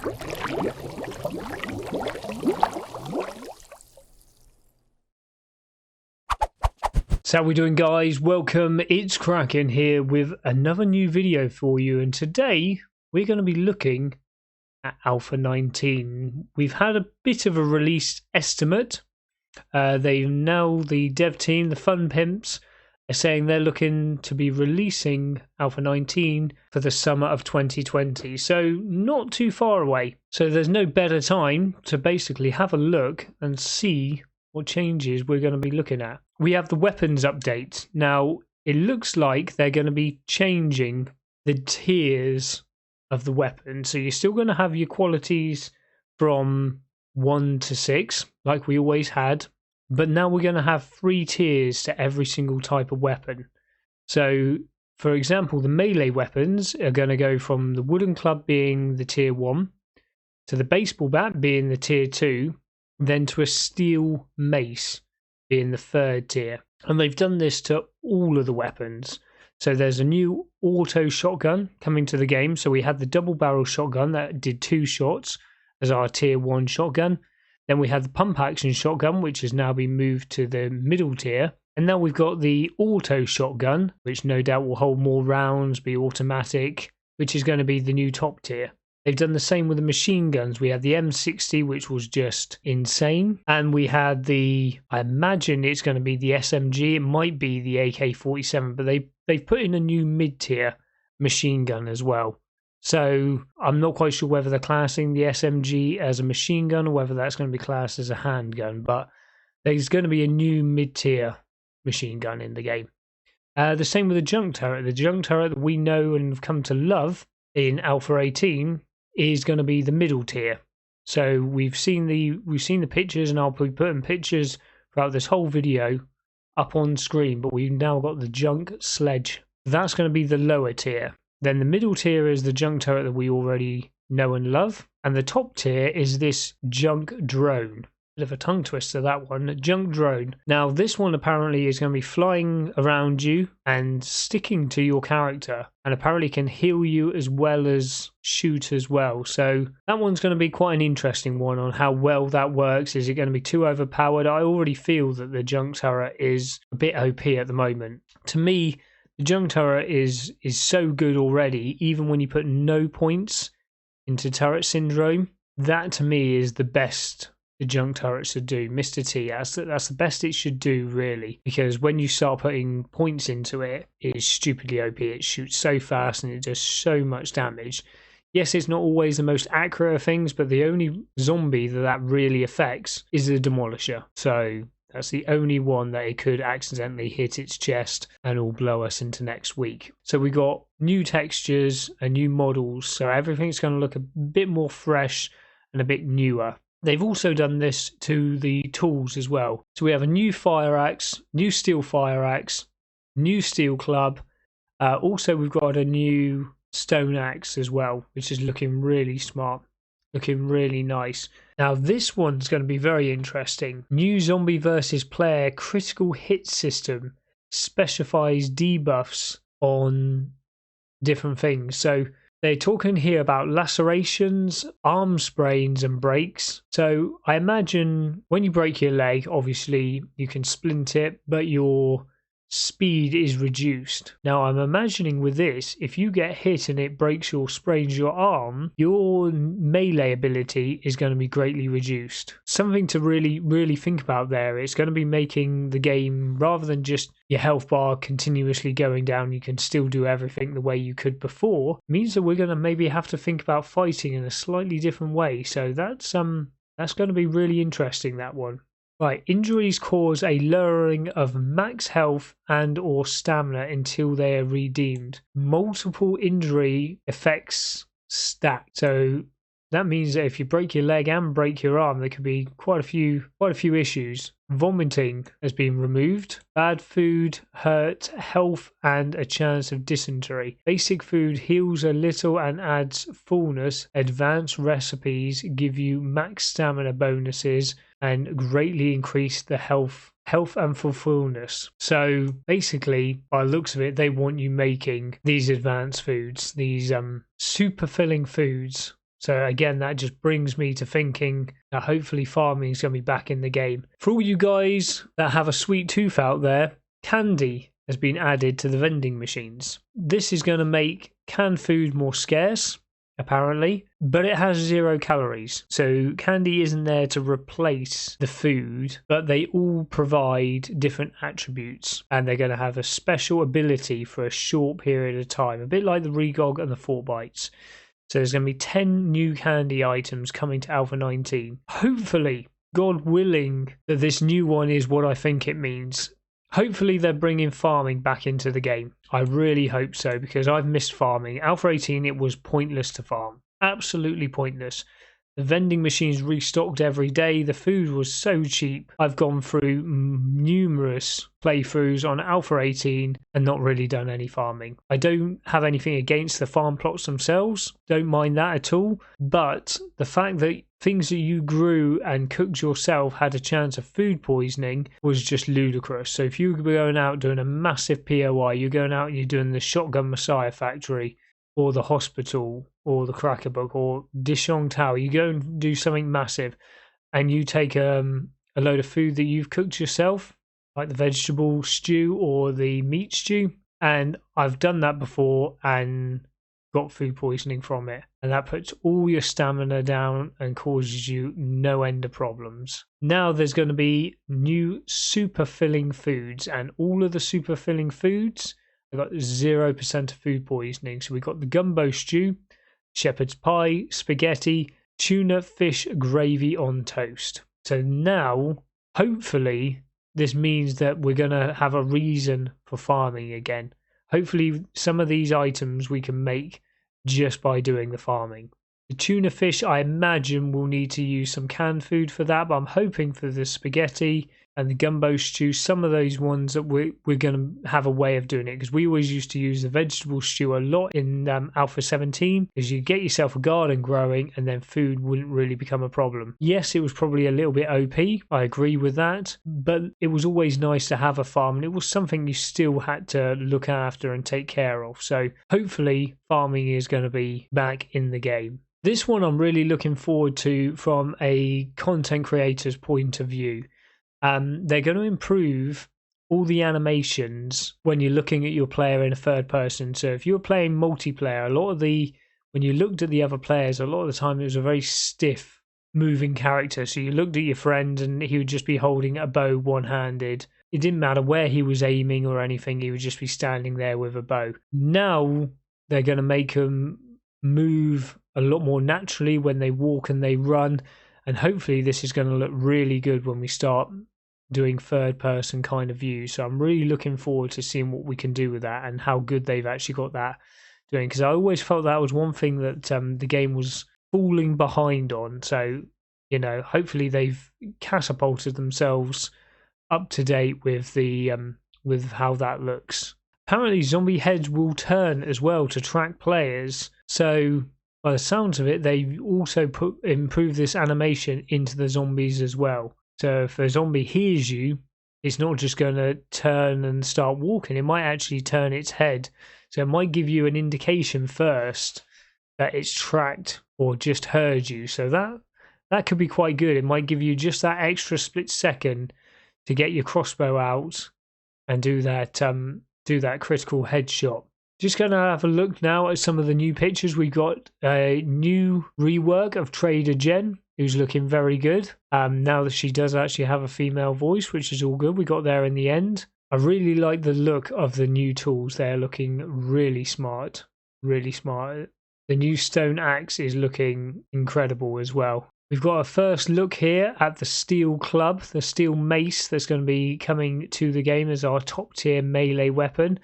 So how we doing, guys? Welcome, it's Kraken here with another new video for you, and today we're going to be looking at Alpha 19. We've had a bit of a release estimate. The dev team, the Fun Pimps, are saying they're looking to be releasing Alpha 19 for the summer of 2020, so not too far away. So there's no better time to basically have a look and see what changes we're going to be looking at. We have the weapons update. Now, it looks like they're going to be changing the tiers of the weapon. So you're still going to have your qualities from 1 to 6, like we always had. But now we're going to have 3 tiers to every single type of weapon. So, for example, the melee weapons are going to go from the wooden club being the tier 1, to the baseball bat being the tier 2, then to a steel mace being the 3rd tier. And they've done this to all of the weapons. So there's a new auto shotgun coming to the game. So we had the double barrel shotgun that did 2 shots as our tier 1 shotgun. Then we had the pump action shotgun, which has now been moved to the middle tier. And now we've got the auto shotgun, which no doubt will hold more rounds, be automatic, which is going to be the new top tier. They've done the same with the machine guns. We had the M60, which was just insane. And we had I imagine it's going to be the SMG. It might be the AK-47, but they've put in a new mid-tier machine gun as well. So I'm not quite sure whether they're classing the SMG as a machine gun or whether that's going to be classed as a handgun. But there's going to be a new mid-tier machine gun in the game. The same with the junk turret. The junk turret that we know and have come to love in Alpha 18 is going to be the middle tier. So we've seen the pictures, and I'll be putting pictures throughout this whole video up on screen, but we've now got the junk sledge. That's going to be the lower tier. Then the middle tier is the junk turret that we already know and love, and the top tier is this junk drone. Bit of a tongue twister, that one. Junk drone. Now this one apparently is going to be flying around you and sticking to your character, and apparently can heal you as well as shoot as well. So that one's going to be quite an interesting one on how well that works. Is it going to be too overpowered? I already feel that the junk turret is a bit OP at the moment. To me, the junk turret is so good already, even when you put no points into turret syndrome. That to me is the best the junk turret should do. Mr. T, that's the best it should do, really, because when you start putting points into it, it is stupidly OP. It shoots so fast and it does so much damage. Yes, it's not always the most accurate of things, but the only zombie that really affects is the demolisher. So that's the only one that it could accidentally hit its chest and all blow us into next week. So we got new textures and new models, so everything's going to look a bit more fresh and a bit newer. They've also done this to the tools as well. So we have a new fire axe, new steel fire axe, new steel club. Also, we've got a new stone axe as well, which is looking really smart, looking really nice. Now, this one's going to be very interesting. New zombie versus player critical hit system specifies debuffs on different things. So they're talking here about lacerations, arm sprains and breaks. So I imagine when you break your leg, obviously you can splint it, but your speed is reduced. Now I'm imagining with this, if you get hit and it breaks or sprains your arm, your melee ability is going to be greatly reduced. Something to really think about there. It's going to be making the game, rather than just your health bar continuously going down, you can still do everything the way you could before. It means that we're going to maybe have to think about fighting in a slightly different way. So that's going to be really interesting, that one. Right, injuries cause a lowering of max health and or stamina until they are redeemed. Multiple injury effects stack. So that means that if you break your leg and break your arm, there could be quite a few issues. Vomiting has been removed. Bad food, hurt, health, and a chance of dysentery. Basic food heals a little and adds fullness. Advanced recipes give you max stamina bonuses and greatly increase the health and fullness. So basically, by the looks of it, they want you making these advanced foods, these super filling foods So again, that just brings me to thinking that hopefully farming is going to be back in the game. For all you guys that have a sweet tooth out there, candy has been added to the vending machines. This is going to make canned food more scarce, apparently, but it has 0 calories. So candy isn't there to replace the food, but they all provide different attributes, and they're going to have a special ability for a short period of time, a bit like the Regog and the Fortbites. So there's going to be 10 new candy items coming to Alpha 19. Hopefully, God willing, that this new one is what I think it means. Hopefully they're bringing farming back into the game. I really hope so, because I've missed farming. Alpha 18, it was pointless to farm. Absolutely pointless. The vending machines restocked every day. The food was so cheap. I've gone through numerous playthroughs on Alpha 18 and not really done any farming. I don't have anything against the farm plots themselves. Don't mind that at all. But the fact that things that you grew and cooked yourself had a chance of food poisoning was just ludicrous. So if you were going out doing a massive POI, you're going out and you're doing the Shotgun Messiah factory, or the hospital, or the Cracker Book, or Dishong Tower, you go and do something massive, and you take a load of food that you've cooked yourself, like the vegetable stew or the meat stew, and I've done that before and got food poisoning from it, and that puts all your stamina down and causes you no end of problems. Now there's going to be new super filling foods, and all of the super filling foods, I got 0% of food poisoning. So we got the gumbo stew, shepherd's pie, spaghetti, tuna fish gravy on toast. So now, hopefully, this means that we're going to have a reason for farming again. Hopefully, some of these items we can make just by doing the farming. The tuna fish, I imagine we'll need to use some canned food for that, but I'm hoping for the spaghetti and the gumbo stew, some of those ones that we're going to have a way of doing it, because we always used to use the vegetable stew a lot in Alpha 17, because you get yourself a garden growing and then food wouldn't really become a problem. Yes, it was probably a little bit OP, I agree with that, but it was always nice to have a farm, and it was something you still had to look after and take care of. So hopefully farming is going to be back in the game. This one I'm really looking forward to from a content creator's point of view. They're going to improve all the animations when you're looking at your player in a third person. So if you're playing multiplayer, when you looked at the other players, a lot of the time it was a very stiff moving character. So you looked at your friend and he would just be holding a bow one-handed. It didn't matter where he was aiming or anything, he would just be standing there with a bow. Now they're going to make him move a lot more naturally when they walk and they run. And hopefully this is going to look really good when we start doing third person kind of views. So I'm really looking forward to seeing what we can do with that and how good they've actually got that doing. Because I always felt that was one thing that the game was falling behind on. So, you know, hopefully they've catapulted themselves up to date with the with how that looks. Apparently zombie heads will turn as well to track players. So by the sounds of it, they've also improved this animation into the zombies as well. So if a zombie hears you, it's not just going to turn and start walking. It might actually turn its head. So it might give you an indication first that it's tracked or just heard you. So that could be quite good. It might give you just that extra split second to get your crossbow out and do that critical headshot. Just going to have a look now at some of the new pictures. We got a new rework of Trader Jen, who's looking very good. Now that she does actually have a female voice, which is all good. We got there in the end. I really like the look of the new tools. They're looking really smart, really smart. The new stone axe is looking incredible as well. We've got a first look here at the steel club, the steel mace that's going to be coming to the game as our top tier melee weapon.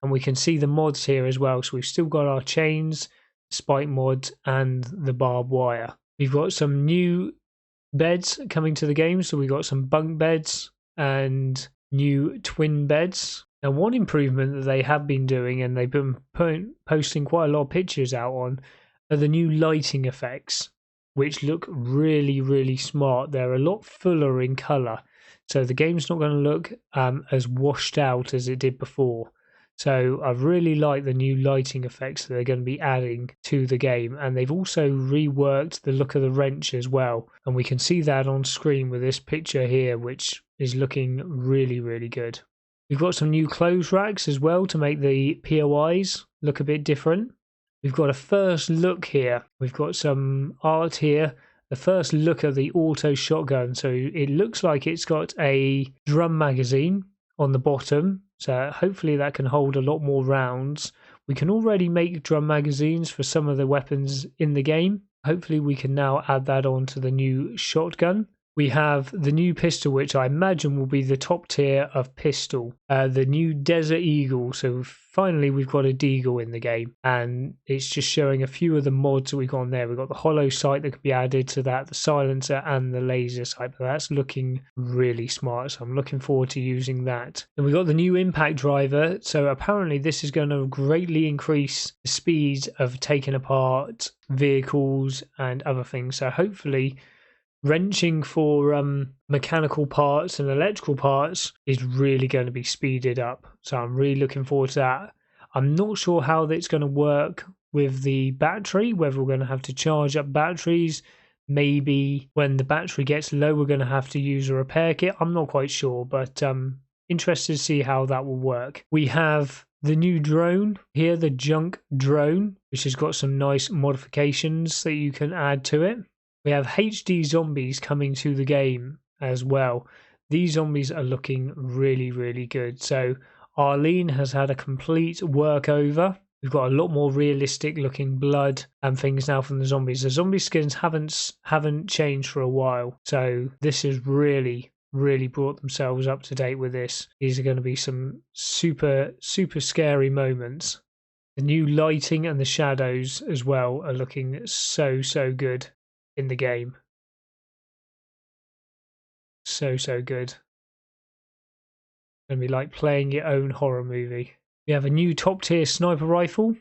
And we can see the mods here as well. So we've still got our chains, spike mods, and the barbed wire. We've got some new beds coming to the game. So we've got some bunk beds and new twin beds. Now, one improvement that they have been doing, and they've been posting quite a lot of pictures out on, are the new lighting effects, which look really, really smart. They're a lot fuller in colour. So the game's not going to look as washed out as it did before. So I really like the new lighting effects that they're going to be adding to the game, and they've also reworked the look of the wrench as well, and we can see that on screen with this picture here, which is looking really, really good. We've got some new clothes racks as well to make the POIs look a bit different. We've got a first look here. We've got some art here. The first look at the auto shotgun. So it looks like it's got a drum magazine on the bottom. So hopefully that can hold a lot more rounds. We can already make drum magazines for some of the weapons in the game. Hopefully we can now add that on to the new shotgun. We have the new pistol, which I imagine will be the top tier of pistol. The new Desert Eagle. So finally we've got a deagle in the game. And it's just showing a few of the mods that we've got on there. We've got the hollow sight that could be added to that, the silencer and the laser sight. But that's looking really smart. So I'm looking forward to using that. And we've got the new impact driver. So apparently this is going to greatly increase the speeds of taking apart vehicles and other things. So hopefully wrenching for mechanical parts and electrical parts is really going to be speeded up. So I'm really looking forward to that. I'm not sure how that's going to work with the battery, whether we're going to have to charge up batteries. Maybe when the battery gets low, we're going to have to use a repair kit. I'm not quite sure, but interested to see how that will work. We have the new drone here, the junk drone, which has got some nice modifications that you can add to it. We have HD zombies coming to the game as well. These zombies are looking really, really good. So Arlene has had a complete workover. We've got a lot more realistic looking blood and things now from the zombies. The zombie skins haven't changed for a while. So this has really brought themselves up to date with this. These are going to be some super scary moments. The new lighting and the shadows as well are looking so good in the game. So good. Gonna be like playing your own horror movie. We have a new top tier sniper rifle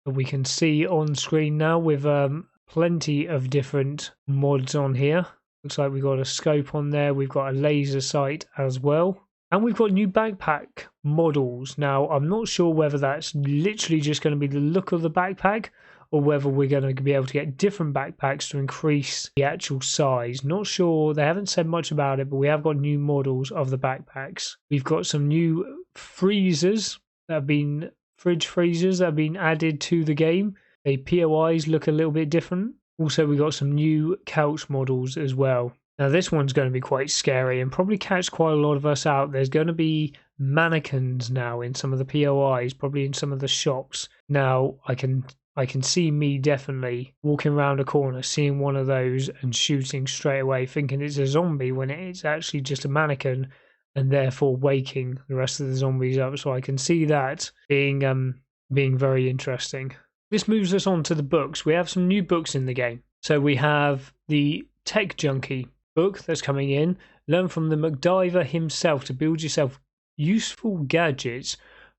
that we can see on screen now with plenty of different mods on here. Looks like we've got a scope on there. We've got a laser sight as well. And we've got new backpack models. Now, I'm not sure whether that's literally just going to be the look of the backpack or whether we're going to be able to get different backpacks to increase the actual size. Not sure. They haven't said much about it, but we have got new models of the backpacks. We've got some new freezers that have been fridge freezers that have been added to the game. The POIs look a little bit different. Also, we got some new couch models as well. Now, this one's going to be quite scary and probably catch quite a lot of us out. There's going to be mannequins now in some of the POIs, probably in some of the shops. Now, I can see me definitely walking around a corner, seeing one of those and shooting straight away, thinking it's a zombie when it's actually just a mannequin, and therefore waking the rest of the zombies up. So I can see that being very interesting. This moves us on to the books. We have some new books in the game. So we have the Tech Junkie book that's coming in. Learn from the MacDiver himself to build yourself useful gadgets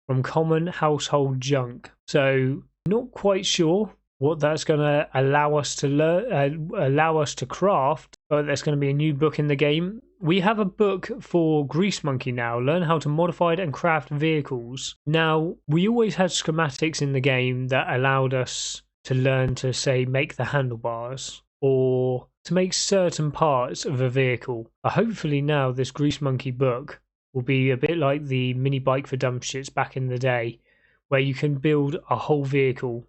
from common household junk. So not quite sure what that's going to allow us to learn, allow us to craft, but there's going to be a new book in the game. We have a book for Greasemonkey now, learn how to modify and craft vehicles. Now, we always had schematics in the game that allowed us to learn to, say, make the handlebars or to make certain parts of a vehicle. But hopefully now this Greasemonkey book will be a bit like the mini bike for dumb shits back in the day, where you can build a whole vehicle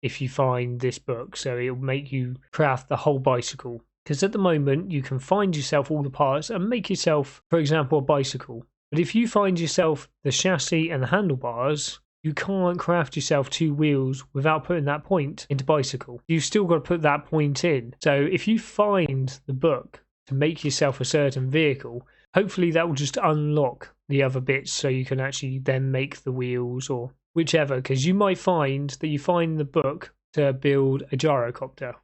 if you find this book. So it'll make you craft the whole bicycle. Because at the moment, you can find yourself all the parts and make yourself, for example, a bicycle. But if you find yourself the chassis and the handlebars, you can't craft yourself two wheels without putting that point into bicycle. You've still got to put that point in. So if you find the book to make yourself a certain vehicle, hopefully that will just unlock the other bits so you can actually then make the wheels or whichever. Because you might find that you find the book to build a gyrocopter,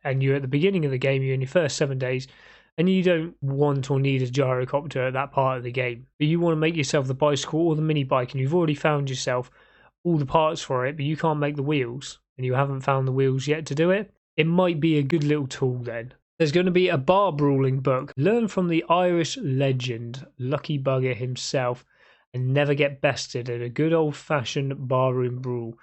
and you're at the beginning of the game, you're in your first 7 days, and you don't want or need a gyrocopter at that part of the game, but you want to make yourself the bicycle or the mini bike, and you've already found yourself all the parts for it, but you can't make the wheels, and you haven't found the wheels yet to do it. It might be a good little tool then. There's going to be a bar brawling book. Learn from the Irish legend, Lucky Bugger himself, and never get bested at a good old-fashioned barroom brawl.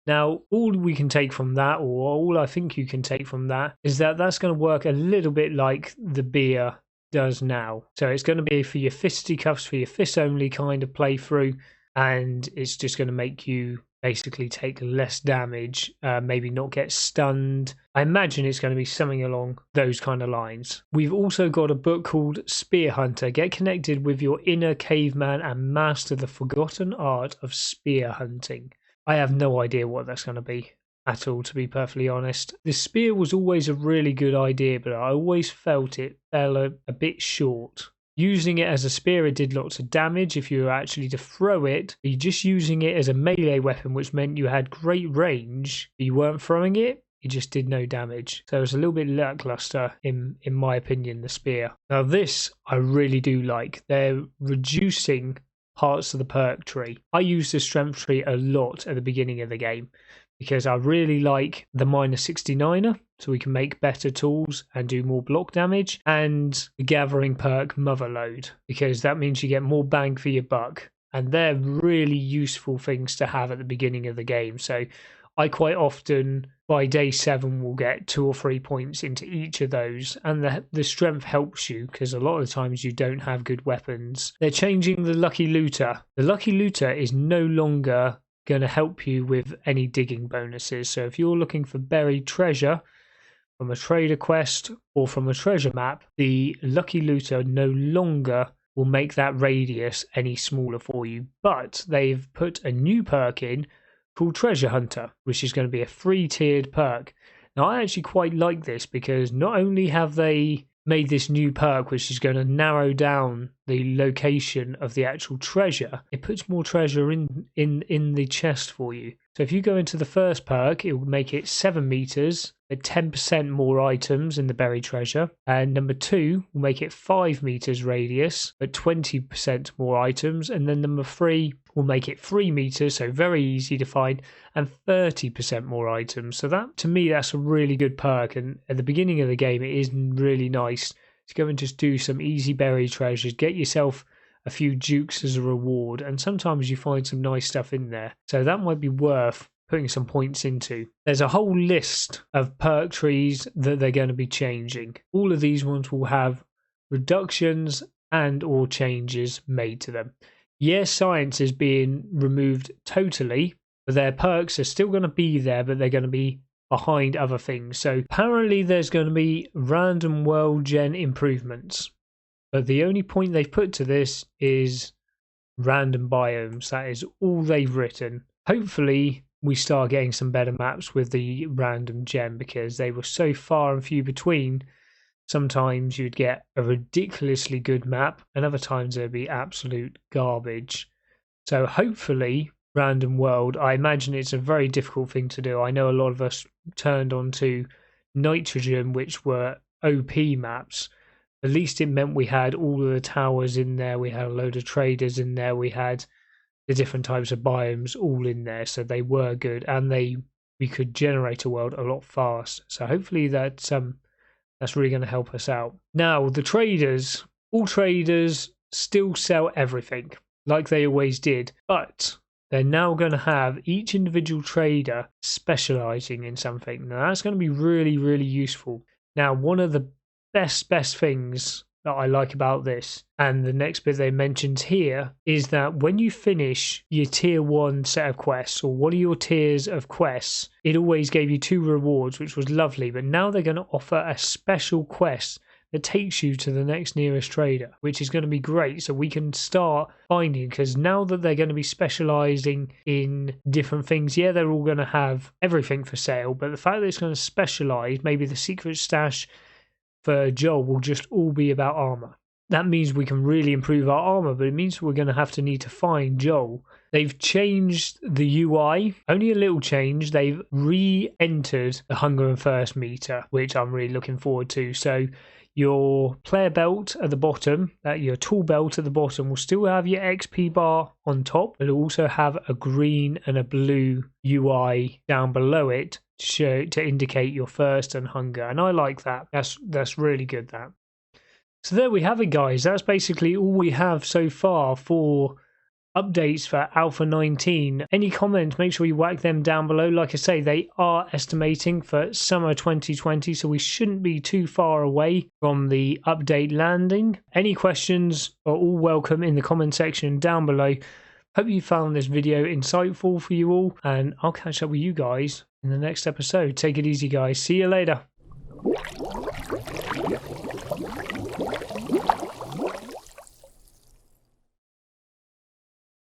Now, all we can take from that, or all I think you can take from that, is that that's going to work a little bit like the beer does now. So it's going to be for your fisticuffs, for your fist-only kind of playthrough, and it's just going to make you basically take less damage, maybe not get stunned. I imagine it's going to be something along those kind of lines. We've also got a book called Spear Hunter. Get connected with your inner caveman and master the forgotten art of spear hunting. I have no idea what that's going to be at all, to be perfectly honest. The spear was always a really good idea, but I always felt it fell a bit short. Using it as a spear, it did lots of damage if you were actually to throw it. You're just using it as a melee weapon, which meant you had great range, but you weren't throwing it. It just did no damage. So it was a little bit lackluster, in my opinion, the spear. Now this, I really do like. They're reducing parts of the perk tree. I use the strength tree a lot at the beginning of the game because I really like the -69er, so we can make better tools and do more block damage, and the gathering perk Motherload, because that means you get more bang for your buck, and they're really useful things to have at the beginning of the game. So I quite often, by day 7, will get 2 or 3 points into each of those, and the strength helps you because a lot of the times you don't have good weapons. They're changing the Lucky Looter. The Lucky Looter is no longer going to help you with any digging bonuses. So if you're looking for buried treasure from a trader quest or from a treasure map, the Lucky Looter no longer will make that radius any smaller for you. But they've put a new perk in called Treasure Hunter, which is going to be a 3-tiered perk. Now I actually quite like this because not only have they made this new perk which is going to narrow down the location of the actual treasure, it puts more treasure in the chest for you. So if you go into the first perk, it will make it 7 meters at 10% more items in the buried treasure, and number 2 will make it 5 meters radius at 20% more items, and then number 3 will make it 3 meters, so very easy to find, and 30% more items. So that, to me, that's a really good perk, and at the beginning of the game it is really nice to go and just do some easy buried treasures, get yourself a few dukes as a reward, and sometimes you find some nice stuff in there. So that might be worth putting some points into. There's a whole list of perk trees that they're going to be changing. All of these ones will have reductions and or changes made to them. Yes, science is being removed totally, but their perks are still going to be there, but they're going to be behind other things. So apparently there's going to be random world gen improvements, but the only point they've put to this is random biomes. That is all they've written. Hopefully we start getting some better maps with the random gem, because they were so far and few between. Sometimes you'd get a ridiculously good map, and other times there'd be absolute garbage. So hopefully random world, I imagine it's a very difficult thing to do. I know a lot of us turned onto nitrogen, which were OP maps. At least it meant we had all of the towers in there, we had a load of traders in there, we had the different types of biomes all in there, so they were good, and we could generate a world a lot faster. So hopefully that's really going to help us out. Now the traders, all traders still sell everything like they always did, but they're now going to have each individual trader specializing in something. Now that's going to be really, really useful. Now one of the best things that I like about this, and the next bit they mentioned here, is that when you finish your tier 1 set of quests, or one of your tiers of quests, it always gave you 2 rewards, which was lovely, but now they're going to offer a special quest that takes you to the next nearest trader, which is going to be great. So we can start finding, because now that they're going to be specializing in different things, yeah, they're all going to have everything for sale, but the fact that it's going to specialize, maybe the secret stash for Joel will just all be about armor. That means we can really improve our armor, but it means we're going to need to find Joel. They've changed the UI, only a little change. They've re-entered the hunger and thirst meter, which I'm really looking forward to. So your player belt at the bottom, your tool belt at the bottom, will still have your XP bar on top, but it'll also have a green and a blue UI down below it to indicate your thirst and hunger, and I like that. That's really good. That. So there we have it, guys. That's basically all we have so far for updates for Alpha 19. Any comments, make sure you whack them down below. Like I say, they are estimating for summer 2020, so we shouldn't be too far away from the update landing. Any questions are all welcome in the comment section down below. Hope you found this video insightful for you all, and I'll catch up with you guys in the next episode. Take it easy, guys. See you later.